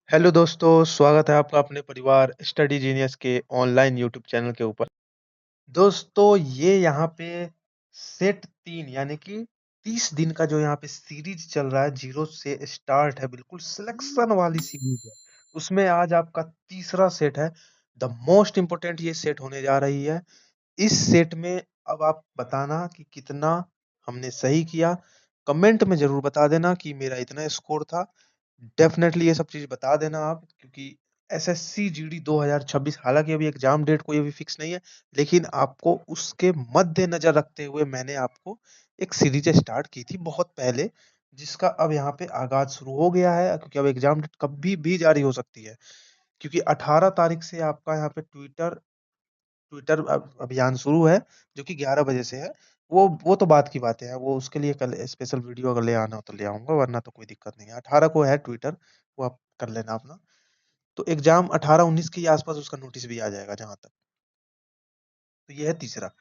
Hello दोस्तों, स्वागत है आपका अपने परिवार स्टडी जीनियस के ऑनलाइन यूट्यूब चैनल के ऊपर। दोस्तों, ये यहाँ पे सेट 3 यानी कि 30 दिन का जो यहाँ पे सीरीज चल रहा है, जीरो से स्टार्ट है, बिल्कुल सिलेक्शन वाली सीरीज है। उसमें आज आपका तीसरा सेट है। द मोस्ट इम्पोर्टेंट ये सेट होने जा रही है। इस सेट में अब आप बताना कि कितना हमने सही किया। कमेंट में जरूर बता देना कि मेरा इतना स्कोर था। डेफिनेटली ये सब चीज बता देना आप, क्योंकि एसएससी जीडी 2026, हालांकि अभी एग्जाम डेट कोई अभी फिक्स नहीं है, लेकिन आपको उसके मद्देनजर रखते हुए मैंने आपको एक सीरीज स्टार्ट की थी बहुत पहले, जिसका अब यहाँ पे आगाज शुरू हो गया है, क्योंकि अब एग्जाम डेट कभी भी जारी हो सकती है। क्योंकि 18 तारीख से आपका यहाँ पे ट्विटर ट्विटर अभियान शुरू है, जो कि 11 बजे से है। वो तो बात की बातें हैं, वो उसके लिए कल स्पेशल वीडियो अगर ले आना हो तो ले आऊंगा, वरना तो कोई दिक्कत नहीं है। 18 को है ट्विटर, वो आप कर लेना अपना। तो एग्जाम 18-19 के आसपास उसका नोटिस भी आ जाएगा जहां तक। तो ये है तीसरा।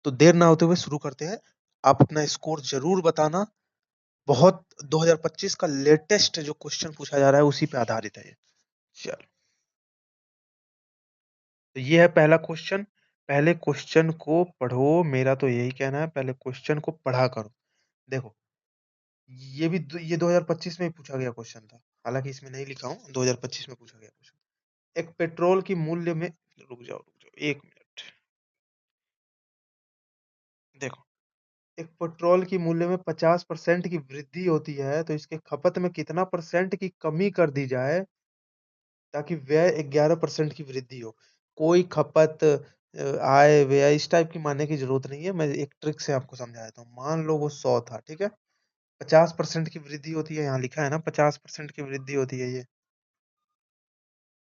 तो देर ना होते हुए शुरू करते हैं। आप अपना स्कोर जरूर बताना। बहुत 2025 का लेटेस्ट जो क्वेश्चन पूछा जा रहा है उसी पे आधारित है ये। चल, तो ये है पहला क्वेश्चन। पहले क्वेश्चन को पढ़ो, मेरा तो यही कहना है, पहले क्वेश्चन को पढ़ा करो। देखो, ये 2025 में ही पूछा गया क्वेश्चन था, हालांकि इसमें नहीं लिखा हूँ, 2025 में पूछा गया क्वेश्चन। एक पेट्रोल की मूल्य में, रुक जाओ 1 मिनट। देखो, एक पेट्रोल की मूल्य में 50% की वृद्धि होती है, तो इसके खपत में कितना परसेंट की कमी कर दी जाए ताकि व्यय 11% की वृद्धि हो। कोई खपत, आय, व्यय इस टाइप की मानने की जरूरत नहीं है। मैं एक ट्रिक से आपको समझा देता हूँ। मान लो वो 100 था, ठीक है। 50% की वृद्धि होती है, यहाँ लिखा है ना 50% की वृद्धि होती है,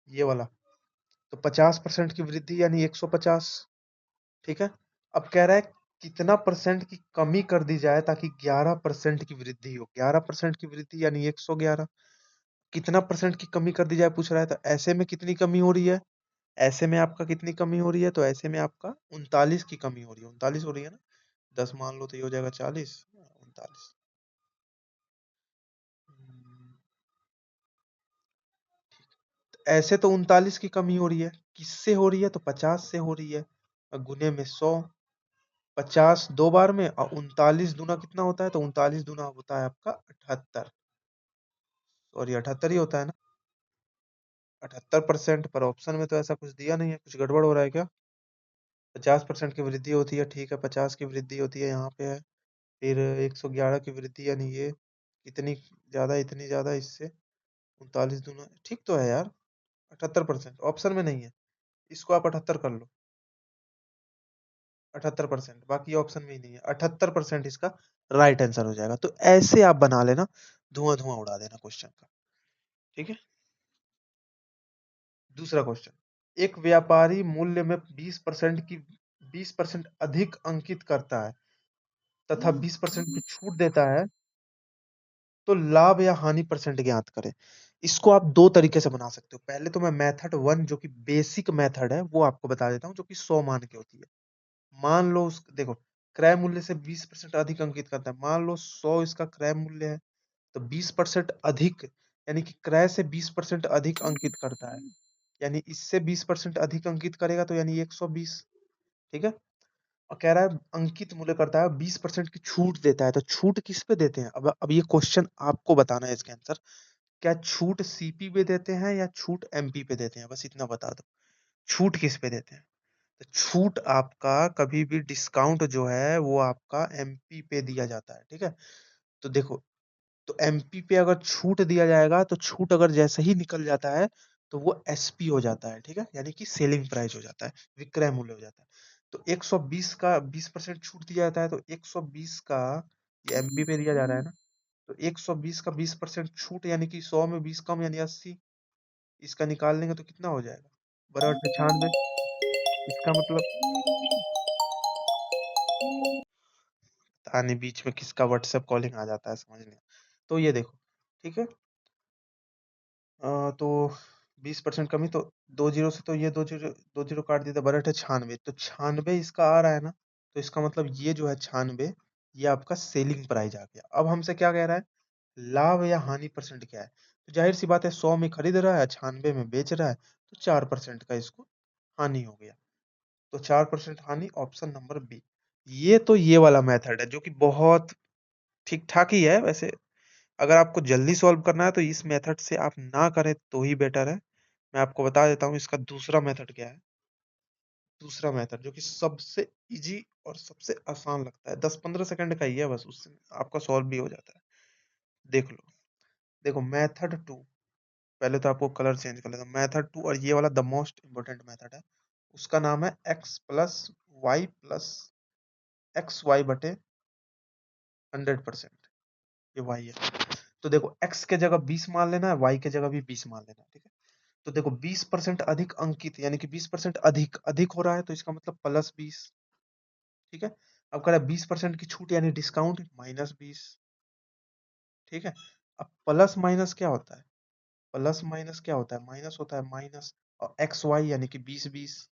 ये वाला। तो 50% की वृद्धि यानी 150, ठीक है। अब कह रहा है कितना परसेंट की कमी कर दी जाए ताकि 11% की वृद्धि हो। 11% की वृद्धि यानी 111। कितना परसेंट की कमी कर दी जाए पूछ रहा है, तो ऐसे में कितनी कमी हो रही है? ऐसे में आपका कितनी कमी हो रही है? तो ऐसे में आपका 39 की कमी हो रही है। 39 हो रही है ना, 10 मान लो तो ये हो जाएगा 40, 39। ऐसे तो 39 की कमी हो रही है, किससे हो रही है? तो 50 से हो रही है। और गुने में 100, 50 दो बार में, और 39 दूना कितना होता है? तो 39 दूना होता है आपका 78। और ये 78 ही होता है ना। 78% पर ऑप्शन में तो ऐसा कुछ दिया नहीं है, कुछ गड़बड़ हो रहा है क्या? 50% की वृद्धि होती है, ठीक है, 50 की वृद्धि होती है, यहाँ पे है। फिर 111 की वृद्धि यानी ये इतनी ज्यादा, इतनी ज्यादा, इससे 39 दूना ठीक तो है यार। 78% ऑप्शन में नहीं है, इसको आप 78 कर लो। 78%, बाकी ऑप्शन में ही नहीं है। 78% इसका राइट आंसर हो जाएगा। तो ऐसे आप बना लेना, धुआं धुआं उड़ा देना क्वेश्चन का, ठीक है। दूसरा क्वेश्चन, एक व्यापारी मूल्य में 20% अधिक अंकित करता है तथा 20% की छूट देता है, तो लाभ या हानि परसेंट ज्ञात करें। इसको आप दो तरीके से बना सकते हो। पहले तो मैं मेथड 1 जो कि बेसिक मेथड है वो आपको बता देता हूँ, जो कि 100 मान के होती है। मान लो देखो, क्रय मूल्य से 20% अधिक अंकित करता है। मान लो 100 इसका क्रय मूल्य है, तो 20% अधिक यानी कि क्रय से 20% अधिक अंकित करता है, यानी इससे 20% अधिक अंकित करेगा तो यानी 120, ठीक है। और कह रहा है अंकित मूल्य करता है 20% की छूट देता है, तो छूट किस पे देते हैं? अब ये क्वेश्चन आपको बताना है इसके आंसर। क्या छूट सीपी पे देते हैं या छूट एमपी पे देते हैं? बस इतना बता दो, छूट किस पे देते हैं? तो छूट आपका कभी भी डिस्काउंट जो है वो आपका एमपी पे दिया जाता है, ठीक है। तो देखो, तो एमपी पे अगर छूट दिया जाएगा तो छूट अगर जैसे ही निकल जाता है तो वो एसपी हो जाता है, ठीक है, यानी कि सेलिंग प्राइस हो जाता है, विक्रय मूल्य हो जाता है। तो 120 का 20% छूट दिया जाता है, तो 120 का, ये एमपी पे दिया जा रहा है ना, तो 120 का 20% छूट यानी कि 100 में 20 कम यानी 80। इसका निकाल लेंगे तो कितना हो जाएगा? बराबर 96। इसका मतलब, तानी बीच में किसका व्हाट्सएप कॉलिंग आ जाता है, समझ नहीं। तो ये देखो, ठीक है। तो 20% कमी, तो 2 जीरो से तो ये 2 जीरो काट दिया, बराबर है 96। तो 96 इसका आ रहा है ना, तो इसका मतलब ये जो है 96, ये आपका सेलिंग प्राइस आ गया। अब हमसे क्या कह रहा है? लाभ या हानि परसेंट क्या है? तो जाहिर सी बात है 100 में खरीद रहा है, 96 में बेच रहा है, तो 4% का इसको हानि हो गया। तो 4% हानि, ऑप्शन नंबर बी। ये वाला मेथड है जो कि बहुत ठीक ठाक ही है वैसे। अगर आपको जल्दी सॉल्व करना है तो इस मेथड से आप ना करें तो ही बेटर है। मैं आपको बता देता हूँ इसका दूसरा मेथड क्या है। दूसरा मेथड जो कि सबसे इजी और सबसे आसान लगता है, 10-15 सेकंड का ही है बस, उससे आपका सॉल्व भी हो जाता है। देख लो, देखो मेथड टू। पहले तो आपको कलर चेंज कर लेता हूँ। मेथड टू, और ये वाला द मोस्ट इम्पोर्टेंट मेथड है। उसका नाम है x+y+xy/100%। ये y है। तो देखो x के जगह 20 मान लेना है, y के जगह भी 20 मान लेना है, ठीक है। तो देखो 20% अधिक अंकित, यानी कि 20% अधिक अधिक हो रहा है, तो इसका मतलब +20, ठीक है। अब कह रहा है 20% की छूट यानी डिस्काउंट, -20, ठीक है। अब प्लस माइनस क्या होता है? प्लस माइनस क्या होता है? माइनस होता है, माइनस। और एक्स वाई यानी कि 20 20,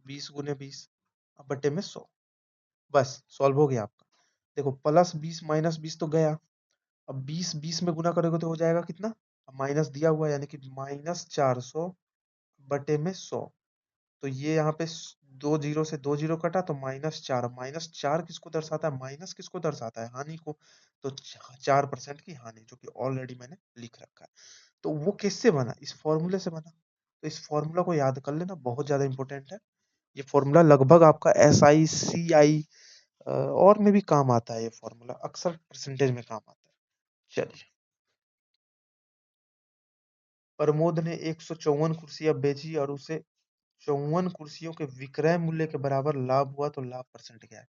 20 × 20, अब बटे में 100। बस सॉल्व हो गया आपका। देखो +20 -20 तो गया। अब 20 20 में गुना करोगे तो हो जाएगा कितना? अब माइनस दिया हुआ है, यानी कि -400 बटे में 100। तो ये यहाँ पे 2 जीरो से 2 जीरो कटा तो -4। -4 किसको दर्शाता है? माइनस किसको दर्शाता है? हानि को। तो 4% की हानि, जो कि ऑलरेडी मैंने लिख रखा है। तो वो किससे बना? इस फॉर्मूले से बना। तो इस फॉर्मूला को याद कर लेना, बहुत ज्यादा इंपॉर्टेंट है। ये फॉर्मूला लगभग आपका SI CI और में भी काम आता है। ये फॉर्मूला अक्सर परसेंटेज में काम आता है। चलिए, प्रमोद ने 154 कुर्सियां बेची और उसे 54 कुर्सियों के विक्रय मूल्य के बराबर लाभ हुआ, तो लाभ परसेंट क्या है?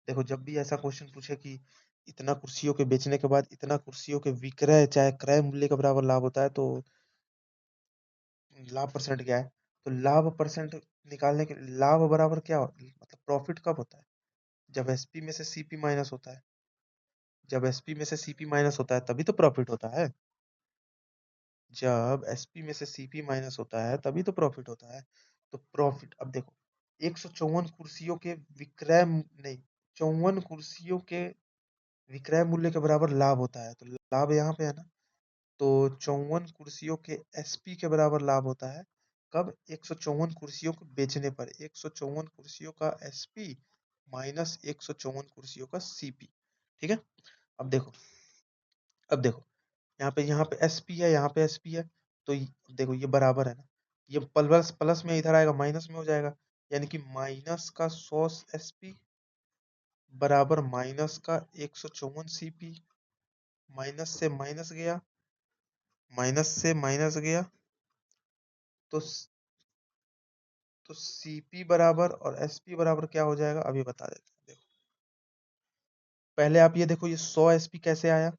देखो, जब भी ऐसा क्वेश्चन पूछे कि इतना कुर्सियों के बेचने के बाद इतना कुर्सियों के विक्रय चाहे क्रय मूल्य के बराबर लाभ होता है, तो लाभ परसेंट क्या है? तो लाभ परसेंट निकालने के, लाभ बराबर क्या मतलब प्रॉफिट कब होता है? जब एसपी में से सीपी माइनस होता है। जब एसपी में से सीपी माइनस होता है तभी तो प्रॉफिट होता है। जब एसपी में से सीपी माइनस होता है तभी तो प्रॉफिट होता है। तो प्रॉफिट, अब देखो, 154 कुर्सियों के विक्रय नहीं, 54 कुर्सियों के विक्रय मूल्य के बराबर लाभ होता है, तो लाभ यहाँ पे है ना। तो 54 कुर्सियों के एसपी के बराबर लाभ होता है कब? 154 कुर्सियों को बेचने पर। 154 कुर्सियों का एसपी माइनस 154 कुर्सियों का सीपी, ठीक है। अब देखो, अब देखो, यहाँ पे एसपी है, यहाँ पे एसपी है, तो देखो ये बराबर है ना। ये प्लस प्लस में इधर आएगा, माइनस में हो जाएगा, यानी कि माइनस का 100 एसपी बराबर माइनस का 154 सीपी। माइनस से माइनस गया, माइनस से माइनस गया, तो सीपी बराबर और एसपी बराबर क्या हो जाएगा, अभी बता देते हैं। देखो, पहले आप ये देखो, ये 100 एसपी कैसे आया?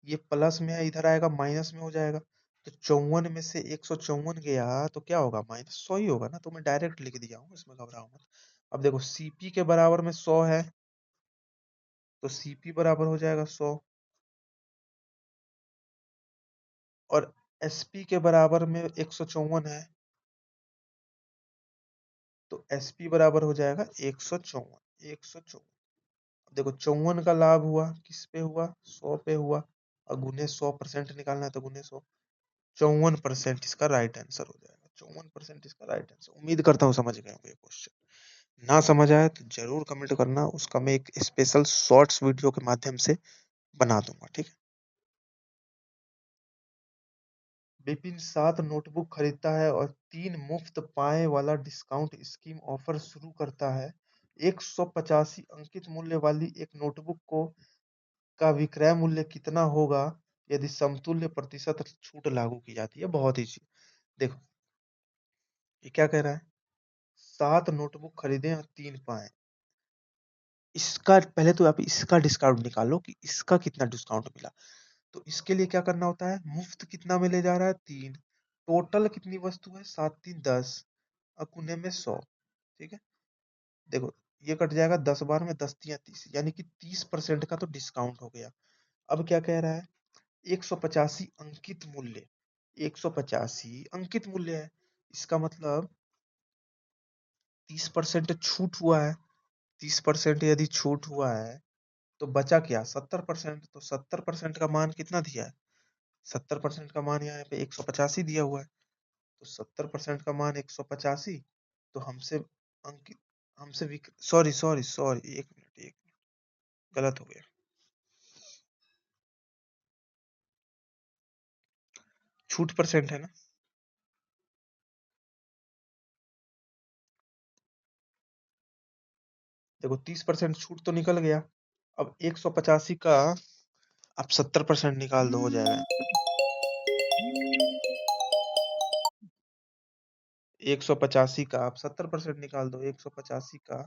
ये प्लस में है, इधर आएगा माइनस में हो जाएगा। तो 54 में से 154 गया तो क्या होगा? -100 ही होगा ना। तो मैं डायरेक्ट लिख दिया हूँ, इसमें घबराओ मत। अब देखो, सीपी के बराबर में 100 है, तो सीपी बराबर हो जाएगा 100, और एसपी के बराबर में 154 है, तो एसपी बराबर हो जाएगा 154। 154, देखो 54 का लाभ हुआ, किस पे हुआ? 100 पे हुआ, और गुने 100% निकालना है, तो गुने 100। 54% इसका राइट आंसर हो जाएगा। 54% इसका राइट आंसर। उम्मीद करता हूँ समझ गए होंगे ये क्वेश्चन। ना समझ आया तो जरूर कमेंट करना, उसका मैं एक स्पेशल शॉर्ट्स वीडियो के माध्यम से बना दूंगा, ठीक है। विपिन 7 नोटबुक खरीदता है और 3 मुफ्त पाए वाला डिस्काउंट स्कीम ऑफर शुरू करता है। 185 अंकित मूल्य वाली एक नोटबुक को का विक्रय मूल्य कितना होगा यदि समतुल्य प्रतिशत छूट लागू की जाती है? बहुत ही देखो, ये क्या कह रहा है? 7 नोटबुक खरीदे और 3 पाए। इसका पहले तो आप इसका डिस्काउंट निकालो कि इसका कितना डिस्काउंट मिला। तो इसके लिए क्या करना होता है? मुफ्त कितना में ले जा रहा है? 3। टोटल कितनी वस्तु है? 7 3 10, अकुने में 100, ठीक है। देखो, ये कट जाएगा 10 बार में, 10 तिया 30, यानी कि 30% का तो डिस्काउंट हो गया। अब क्या कह रहा है? 185 अंकित मूल्य, 185 अंकित मूल्य है, इसका मतलब 30% छूट हुआ है। 30% यदि छूट हुआ है तो बचा क्या? 70%। तो 70% का मान कितना दिया है? 70% का मान यहाँ पे 185 दिया हुआ है, तो 70% का मान 185। तो हमसे अंकित हमसे सॉरी सॉरी सॉरी, एक मिनट, एक मिनट, गलत हो गया। छूट परसेंट है ना, देखो 30% छूट तो निकल गया। अब 185 का आप 70% निकाल दो, हो जाएगा। 185 का आप 70% निकाल दो, 185 का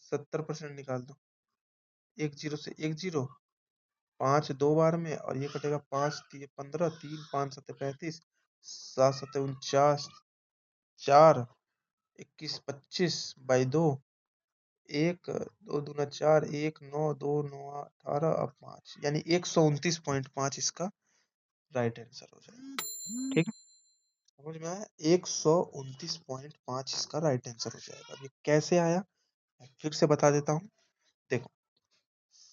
70% निकाल दो। एक जीरो से एक जीरो, 5 दो बार में, और ये कटेगा 5 3 15, 3 5 7 35, 7 7 49, 4 21 25 बाई 2, 1 2 दूना 4, 1 9 2 9 18 और 5, यानी 129.5 इसका राइट आंसर हो जाएगा। ठीक है, समझ में आया? 129.5 इसका राइट आंसर हो जाएगा। अब ये कैसे आया, मैं फिर से बता देता हूँ। देखो,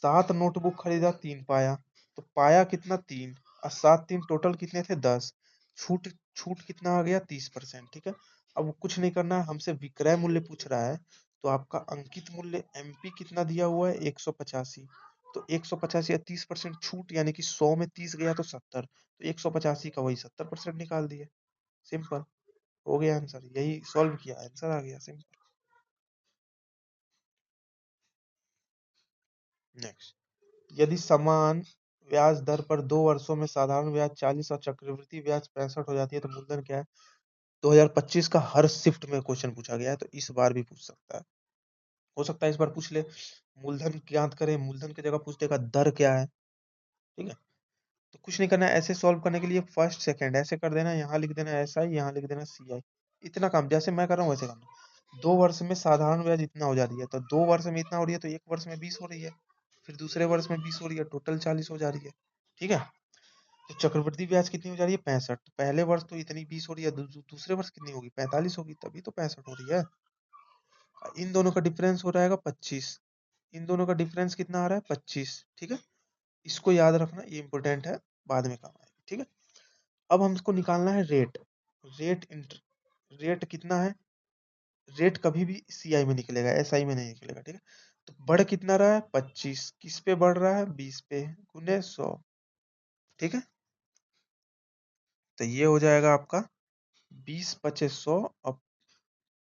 7 नोटबुक खरीदा, 3 पाया, तो पाया कितना 3, और 7 3 टोटल कितने थे 10। छूट छूट कितना आ गया 30%। ठीक है, अब कुछ नहीं करना है, हमसे विक्रय मूल्य पूछ रहा है, तो आपका अंकित मूल्य एमपी कितना दिया हुआ है 185। तो 185 या 30% छूट, यानी कि 100 में 30 गया तो 70, तो 185 का वही 70% निकाल दिए। सिंपल, हो गया आंसर, यही सॉल्व किया, आंसर आ गया, सिंपल। नेक्स्ट, यदि समान ब्याज दर पर 2 वर्षों में साधारण ब्याज 40 और चक्रवृद्धि ब्याज 65 हो जाती है, तो मूलधन क्या है? 2025 का हर शिफ्ट में क्वेश्चन पूछा गया है, तो इस बार भी पूछ सकता है। हो सकता है इस बार पूछ ले। मूलधन ज्ञात करें, मूलधन की जगह पूछ देगा दर क्या है। ठीक है, तो कुछ नहीं करना है, ऐसे सॉल्व करने के लिए फर्स्ट सेकंड ऐसे कर देना, यहाँ लिख देना एस आई, यहाँ लिख देना सी आई। इतना काम जैसे मैं कर रहा हूँ वैसे करना। 2 वर्ष में साधारण ब्याज इतना हो जा रही है, तो 2 वर्ष में इतना हो रही है, तो 1 वर्ष में 20 हो रही है, फिर दूसरे वर्ष में 20 हो रही है, टोटल 40 हो जा रही है। ठीक है, तो चक्रवृद्धि ब्याज कितनी हो जा रही है 65, तो पहले वर्ष तो इतनी 20 हो रही है, दूसरे वर्ष कितनी होगी 45 होगी, तभी तो 65 हो रही है। इन दोनों का डिफरेंस हो रहेगा 25, इन दोनों का डिफरेंस कितना आ रहा है 25। ठीक है, इसको याद रखना, ये इंपॉर्टेंट है, बाद में काम आएगी। ठीक है, अब हमको निकालना है रेट। रेट इंटर रेट कितना है, रेट कभी भी सीआई में निकलेगा, एसआई में नहीं निकलेगा। ठीक है, तो बढ़ कितना रहा है 25, किस पे बढ़ रहा है 20 पे, गुने 100। ठीक है, तो ये हो जाएगा आपका 20 पचे 100 और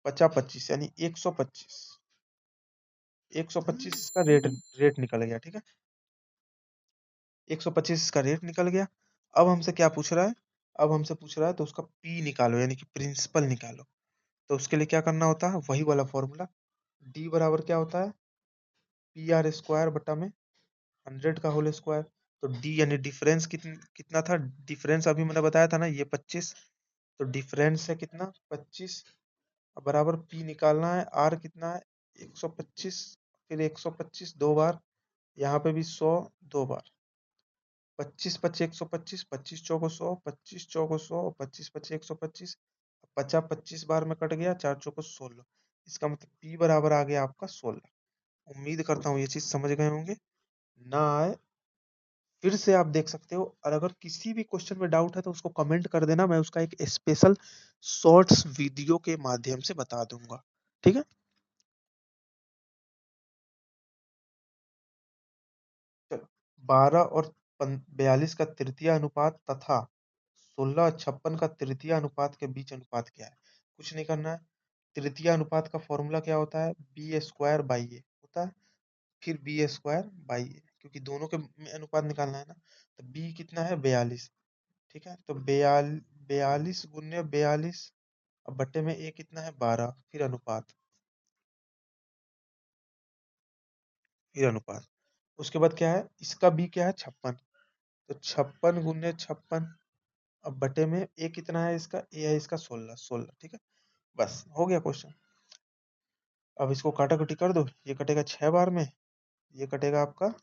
50 25, यानी 125। 125 का रेट रेट निकल गया। ठीक है, 125 का रेट निकल गया। अब हमसे क्या पूछ रहा है, अब हमसे पूछ रहा है तो उसका पी निकालो, यानी कि प्रिंसिपल निकालो। तो उसके लिए क्या करना होता है, वही वाला फॉर्मूला, डी बराबर क्या होता है पी आर स्क्वायर बटा में 100 का होल स्क्वायर। तो डी यानी डिफरेंस कितना था, डिफरेंस अभी मैंने बताया था ना, ये 25, तो डिफरेंस है कितना 25। अब बराबर पी निकालना है, आर कितना है 125, फिर 125 दो बार, यहाँ पे भी 100 दो बार, 25 पच्चे 125, 25 चौको 100, 25 चौको 100, 25 पच्चे 125, 50 25 बार में कट गया, 4 चौको 16। इसका मतलब पी बराबर आ गया आपका 16। उम्मीद करता हूँ ये चीज समझ गए होंगे। ना आए फिर से आप देख सकते हो, और अगर किसी भी क्वेश्चन में डाउट है तो उसको कमेंट कर देना, मैं उसका एक स्पेशल शॉर्ट्स वीडियो के माध्यम से बता दूंगा। ठीक है, चलो, 12 और 42 का तृतीय अनुपात तथा 16 और 56 का तृतीय अनुपात के बीच अनुपात क्या है? कुछ नहीं करना है, तृतीय अनुपात का फॉर्मूला क्या होता है, बी स्क्वायर बाई ए होता है, फिर बी स्क्वायर बाई ए, क्योंकि दोनों के में अनुपात निकालना है ना। तो बी कितना है 42। ठीक है, तो 42 गुण्य 42, अब बट्टे में ए कितना है 12, फिर अनुपात। उसके बाद क्या है, इसका बी क्या है 56, तो 56 गुण्य 56, अब बटे में ए कितना है, इसका ए है इसका 16 16। ठीक है, बस हो गया क्वेश्चन। अब इसको काटा कुटी कर दो, ये कटेगा 6 बार में, ये कटेगा आपका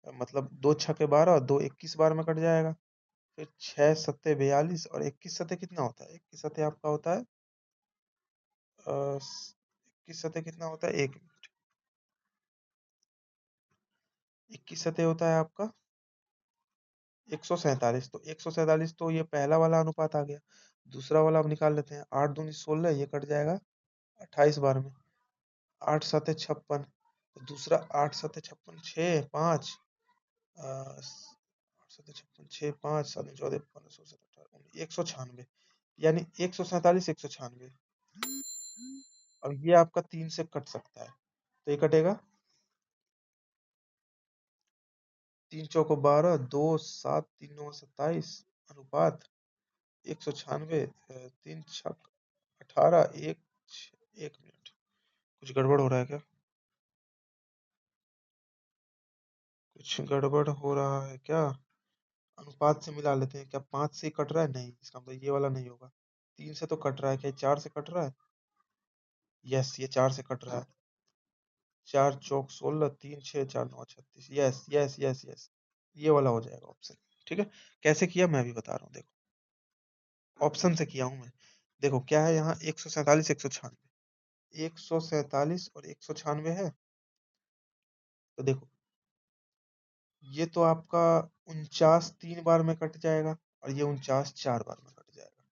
मतलब 2 छके 12 और 2 21 बार में कट जाएगा। फिर 6 सत्ते 42 और 21 सत्ते कितना होता है, 21 सत्ते आपका होता है 21 सत्ते कितना होता है, एक 21 सत्ते होता है आपका 147, तो 147 तो ये पहला वाला अनुपात आ गया। दूसरा वाला अब निकाल लेते हैं। 8 दूनी 16, ये कट जाएगा 28 बार में। 8 सते 56, तो दूसरा 8 सते 56, 6 5, 8 सते 56, 6 5, 7 14 15 16 17 18 196, यानी 147 196। और ये आपका 3 से कट सकता है, तो ये कटेगा 3 चौको 12, 2 7 3 9 27, अनुपात 196, 3 छक 18, 1 मिनट। कुछ गड़बड़ हो रहा है क्या? कुछ गड़बड़ हो रहा है क्या? अनुपात से मिला लेते हैं। क्या 5 से ही कट रहा है? नहीं, इसका मतलब ये वाला नहीं होगा। 3 से तो कट रहा है। क्या 4 से कट रहा है? यस, ये 4 से कट रहा है। 4 चौक 16, 3 6 4 9 36। यस यस यस यस, ये वाला हो जाएगा ऑप्शन। ठीक है, कैसे किया मैं भी बता रहा हूँ। देखो, ऑप्शन से किया हूँ मैं। देखो क्या है यहाँ, 147 196, 147 और 196 है। तो देखो, ये तो आपका 49 3 बार में कट जाएगा, और ये 49 4 बार में कट जाएगा।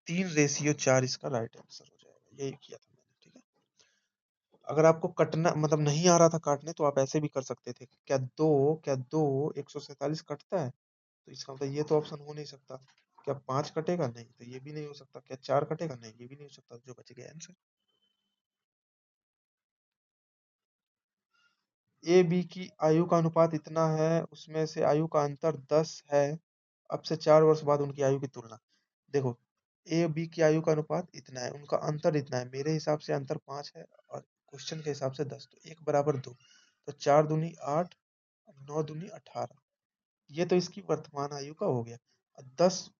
3:4 इसका राइट आंसर हो जाएगा। यही किया था मैंने। ठीक है, अगर आपको कटना मतलब नहीं आ रहा था काटने, तो आप ऐसे भी कर सकते थे। क्या दो 147 कटता है? तो इसका मतलब ये तो ऑप्शन हो नहीं सकता। क्या 5 कटेगा? नहीं, तो ये भी नहीं हो सकता। क्या 4 कटेगा? नहीं, ये भी नहीं हो सकता। जो बच गया आंसर। ए बी की आयु का अनुपात इतना है, उसमें से आयु का अंतर 10 है। अब से 4 वर्ष बाद उनकी आयु की तुलना। देखो, ए बी की आयु का अनुपात इतना है, उनका अंतर इतना है। मेरे हिसाब से अंतर 5 है, और क्वेश्चन के हिसाब से 10, तो 1 बराबर 2। तो 4 दूनी 8, 9 दूनी 18। ये तो इसकी वर्तमान आयु का हो गया। और 10,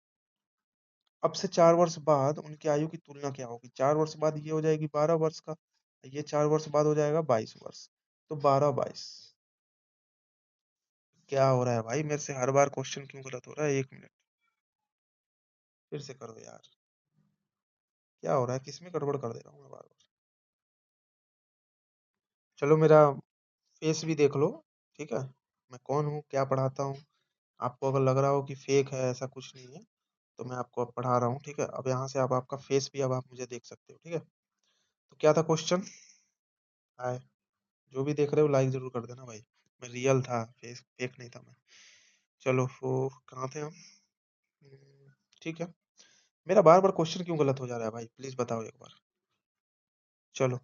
अब से 4 वर्ष बाद उनकी आयु की तुलना क्या होगी? 4 वर्ष बाद ये हो जाएगी 12 वर्ष का, ये 4 वर्ष बाद हो जाएगा 22 वर्ष। तो 12 22। क्या हो रहा है भाई, मेरे से हर बार क्वेश्चन क्यों गलत हो रहा है? 1 मिनट, फिर से करो यार। क्या हो रहा है, किसमें गड़बड़ कर दे रहा हूँ मैं बार बार? चलो, मेरा फेस भी देख लो। ठीक है, मैं कौन हूँ, क्या पढ़ाता हूँ। आपको अगर लग रहा हो कि फेक है, ऐसा कुछ नहीं है, तो मैं आपको अब पढ़ा रहा हूँ। ठीक है, अब यहाँ से आप आपका फेस भी अब आप मुझे देख सकते हो। ठीक है, तो क्या था क्वेश्चन? हाय, जो भी देख रहे हो लाइक जरूर कर देना भाई। मैं रियल था, फेस फेक नहीं था मैं। चलो, वो कहाँ थे हम? ठीक है, मेरा बार बार क्वेश्चन क्यों गलत हो जा रहा है भाई, प्लीज बताओ एक बार। चलो,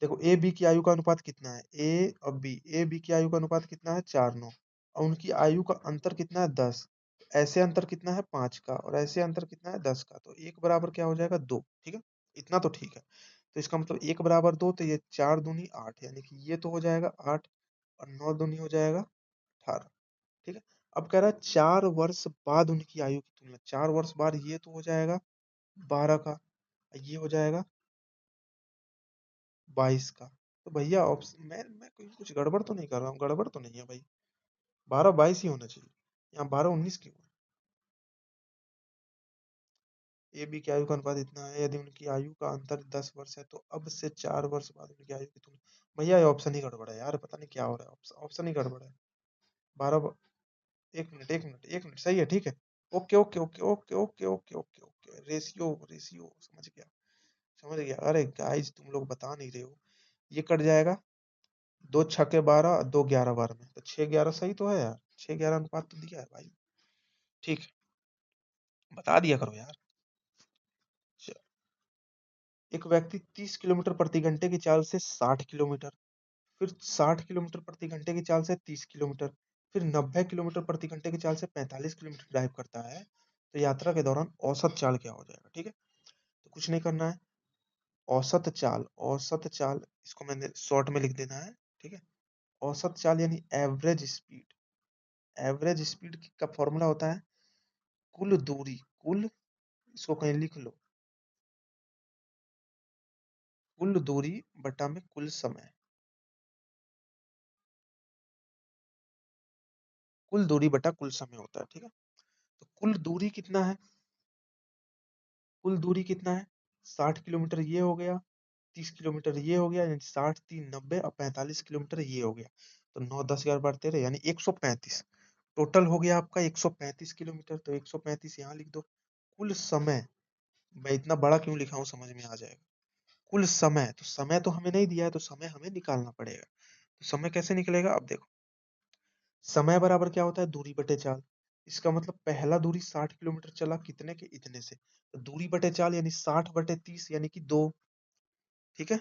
देखो, ए बी की आयु का अनुपात कितना है? ए और बी, ए बी की आयु का अनुपात कितना है? 4 9। और उनकी आयु का अंतर कितना है? 10। ऐसे अंतर कितना है? 5 का। और ऐसे अंतर कितना है? 10 का। तो एक बराबर क्या हो जाएगा? 2। ठीक है, इतना तो ठीक है। तो इसका मतलब एक बराबर 2, तो ये 4 दूनी 8, यानी कि ये तो हो जाएगा 8, और 9 दूनी हो जाएगा 18। ठीक है, अब कह रहा है 4 वर्ष बाद उनकी आयु की तुलना। 4 वर्ष बाद ये तो हो जाएगा 12 का, ये हो जाएगा 22 का। तो भैया ऑप्शन, मैं कोई कुछ गड़बड़ तो नहीं कर रहा हूँ? गड़बड़ तो नहीं है भाई, 12 22 ही होना चाहिए। यहाँ 12 19 क्यों है? ए बी की आयु का अनुपात इतना है, यदि उनकी आयु का अंतर 10 वर्ष है, तो अब से 4 वर्ष बाद उनकी आयु की तुलना। भैया ये ऑप्शन ही गड़बड़ है यार, पता नहीं क्या हो रहा है। ऑप्शन ही गड़बड़ है। 12, 1 मिनट 1 मिनट 1 मिनट, सही है, ठीक है। Okay okay okay okay okay okay okay okay, ratio ratio समझ गया, समझ गया। अरे गाइस, तुम लोग बता नहीं रहे हो। ये कट जाएगा, 2 छक्के 12, 2 11 बार में, तो 6 11 सही तो है यार। 6 11 अनुपात तो दिया है भाई। ठीक है, बता दिया करो यार। च- एक व्यक्ति 30 किलोमीटर प्रति घंटे की चाल से 60 किलोमीटर, फिर 60 किलोमीटर प्रति घंटे की चाल से 30 किलोमीटर, फिर 90 किलोमीटर प्रति घंटे की चाल से 45 किलोमीटर ड्राइव करता है, तो यात्रा के दौरान औसत चाल क्या हो जाएगा? ठीक है, तो कुछ नहीं करना है। औसत चाल, औसत चाल, इसको मैंने शॉर्ट में लिख देना है। ठीक है, औसत चाल यानी एवरेज स्पीड। एवरेज स्पीड का फॉर्मूला होता है कुल दूरी, कुल, इसको कहीं लिख लो, कुल दूरी बटा में कुल समय। कुल दूरी बटा कुल समय होता है। ठीक है, तो कुल दूरी कितना है? कुल दूरी कितना है? 60 किलोमीटर ये हो गया, 30 किलोमीटर ये हो गया, यानी 60 3 90, और 45 किलोमीटर ये हो गया। तो 9 10 11 12 13, यानी 135। टोटल हो गया आपका 135 किलोमीटर, तो 135 यहाँ लिख दो। कुल समय, मैं इतना बड़ा क्यों लिखा हूँ समझ में आ जाएगा। कुल समय, तो समय तो हमें नहीं दिया है, तो समय हमें निकालना पड़ेगा। तो समय कैसे निकलेगा, अब देखो। समय बराबर क्या होता है, दूरी बटे चाल। इसका मतलब पहला दूरी 60 किलोमीटर चला, कितने के, इतने से। तो दूरी बटे चाल यानी 60 बटे 30 यानी कि 2। ठीक है,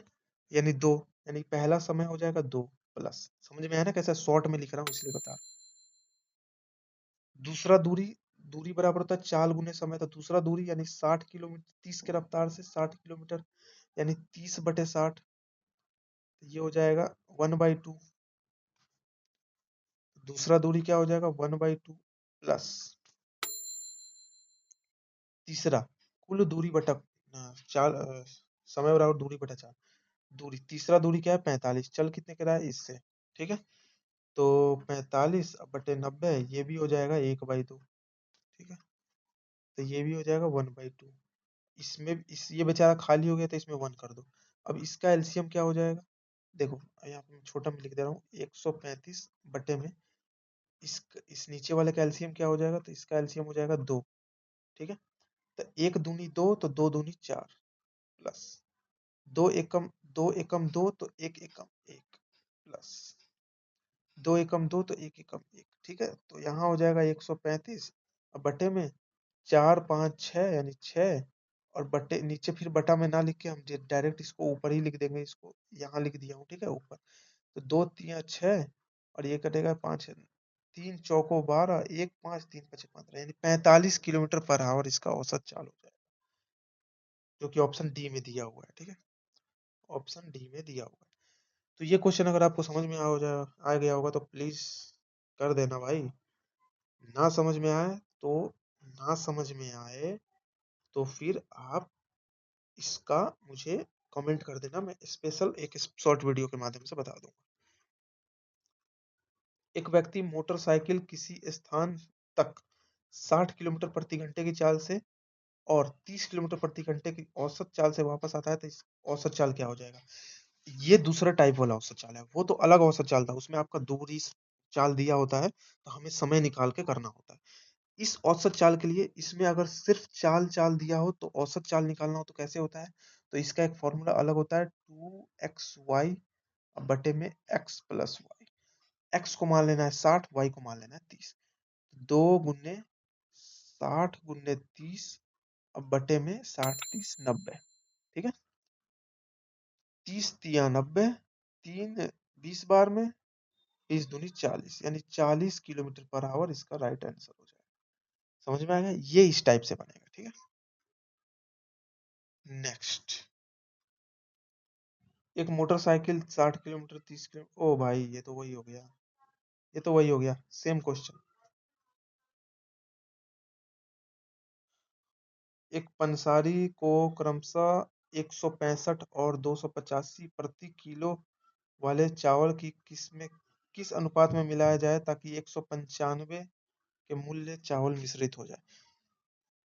यानी 2, यानी पहला समय हो जाएगा 2 प्लस, समझ में आया ना कैसे शॉर्ट में लिख रहा हूँ इसलिए बता रहा हूँ। दूसरा दूरी, दूरी बराबर होता है चाल गुने समय, तो दूसरा दूरी यानी 60 किलोमीटर, 30 के रफ्तार से 60 किलोमीटर यानी 30 बटे 60, ये हो जाएगा 1/2। दूसरा दूरी क्या हो जाएगा 1/2 प्लस तीसरा कुल दूरी बटा चाल, समय बराबर दूरी बटा चाल। दूरी, तीसरा दूरी क्या है 45, चल कितने के रहा है इससे। ठीक है, तो 45 बटे 90, ये भी हो जाएगा 1/2। ठीक है, तो ये भी हो जाएगा 1/2। इसमें इस ये बेचारा खाली हो गया, तो इसमें 1 कर दो। अब इसका एलसीएम क्या हो जाएगा, देखो यहाँ पे मैं छोटा में लिख दे रहा हूँ, 135 बटे में इस नीचे वाले का एलसीएम क्या हो जाएगा, तो इसका एलसीएम हो जाएगा 2। ठीक है, तो 1 दूनी 2, तो 2 दूनी 4 प्लस 2 एकम 2 एकम 2, तो 1 एकम 1 प्लस 2 एकम 2, तो 1 एकम 1। ठीक है, तो यहाँ हो जाएगा 135, अब बटे में 4 5 6 यानी 6, और बटे नीचे फिर बटा में ना लिख के हम डायरेक्ट इसको ऊपर ही लिख देंगे, इसको यहाँ लिख दिया हूँ। ठीक है, ऊपर तो 2 3 6 और ये कटेगा 5, 3 चौको 12, 1 5 3 5 15, यानी 45 किलोमीटर पर आवर इसका औसत चाल हो जाएगा, जो कि ऑप्शन डी में दिया हुआ है। ठीक है, ऑप्शन डी में दिया हुआ है। तो ये क्वेश्चन अगर आपको समझ में आ गया होगा तो प्लीज कर देना भाई। ना समझ में आए तो, ना समझ में आए तो फिर आप इसका मुझे कमेंट कर देना, मैं स्पेशल एक शॉर्ट वीडियो के माध्यम से बता दूंगा। एक व्यक्ति मोटरसाइकिल किसी स्थान तक 60 किलोमीटर प्रति घंटे की चाल से और 30 किलोमीटर प्रति घंटे की औसत चाल से वापस आता है, तो इस औसत चाल क्या हो जाएगा। ये दूसरा टाइप वाला औसत चाल है, वो तो अलग औसत चाल था, उसमें आपका दूरी चाल दिया होता है, तो हमें समय निकाल के करना होता है। इस औसत चाल के लिए इसमें अगर सिर्फ चाल चाल दिया हो तो औसत चाल निकालना हो तो कैसे होता है, तो इसका एक फॉर्मूला अलग होता है, 2xy बटे में x प्लस वाई। x को मान लेना है 60, y को मान लेना है 30, 2 गुने 60 गुने 30 अब बटे में 60 30 90। ठीक है, 30 तिया 90, 3 20 बार में 20 दूनी 40, यानी 40 किलोमीटर पर आवर इसका राइट आंसर हो जाएगा। समझ में आएगा, ये इस टाइप से बनेगा। ठीक है, नेक्स्ट, एक मोटरसाइकिल 60 किलोमीटर 30 किलोमीटर, ओ भाई ये तो वही हो गया, ये तो वही हो गया, सेम क्वेश्चन। एक पंसारी को क्रमशः 165 और 285 प्रति किलो वाले चावल की किस्में किस अनुपात में मिलाया जाए ताकि 195 के मूल्य चावल मिश्रित हो जाए।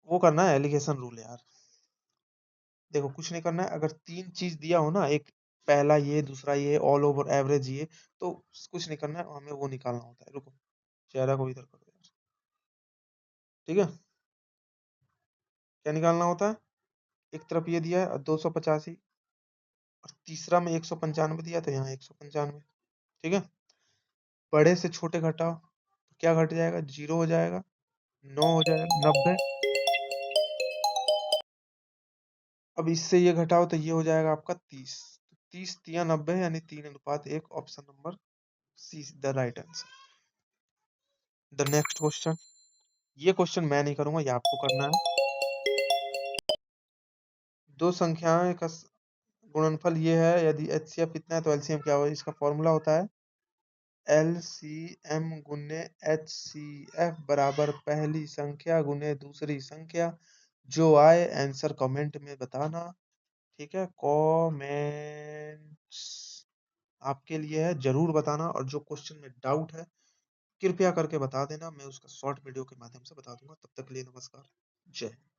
वो करना है एलिगेशन रूल यार। देखो कुछ नहीं करना है, अगर 3 चीज दिया हो ना, एक पहला ये, दूसरा ये, ऑल ओवर एवरेज ये, तो कुछ नहीं करना है, हमें वो निकालना होता है। रुको, चेहरा को इधर करो यार। ठीक है, क्या निकालना होता है, एक तरफ ये दिया है 285 और तीसरा में 195 दिया, तो यहाँ 195। ठीक है, बड़े से छोटे घटाओ तो क्या घट जाएगा, 0 हो जाएगा, 9 हो जाएगा, 90। अब इससे ये घटाओ तो ये हो जाएगा आपका 30, 30 तिया 90 यानी 3:1, option number see the right answer. The next question, ये क्वेश्चन मैं नहीं करूंगा, ये आपको करना है। दो संख्याएं का गुणनफल ये है, यदि एचसीएफ इतना है तो एलसीएम क्या होगा। इसका फॉर्मूला होता है एलसीएम गुने एचसीएफ बराबर पहली संख्या गुने दूसरी संख्या, जो आए आंसर कमेंट में बताना। ठीक है, कमेंट्स आपके लिए है, जरूर बताना, और जो क्वेश्चन में डाउट है कृपया करके बता देना, मैं उसका शॉर्ट वीडियो के माध्यम से बता दूंगा। तब तक के लिए नमस्कार, जय हिंद।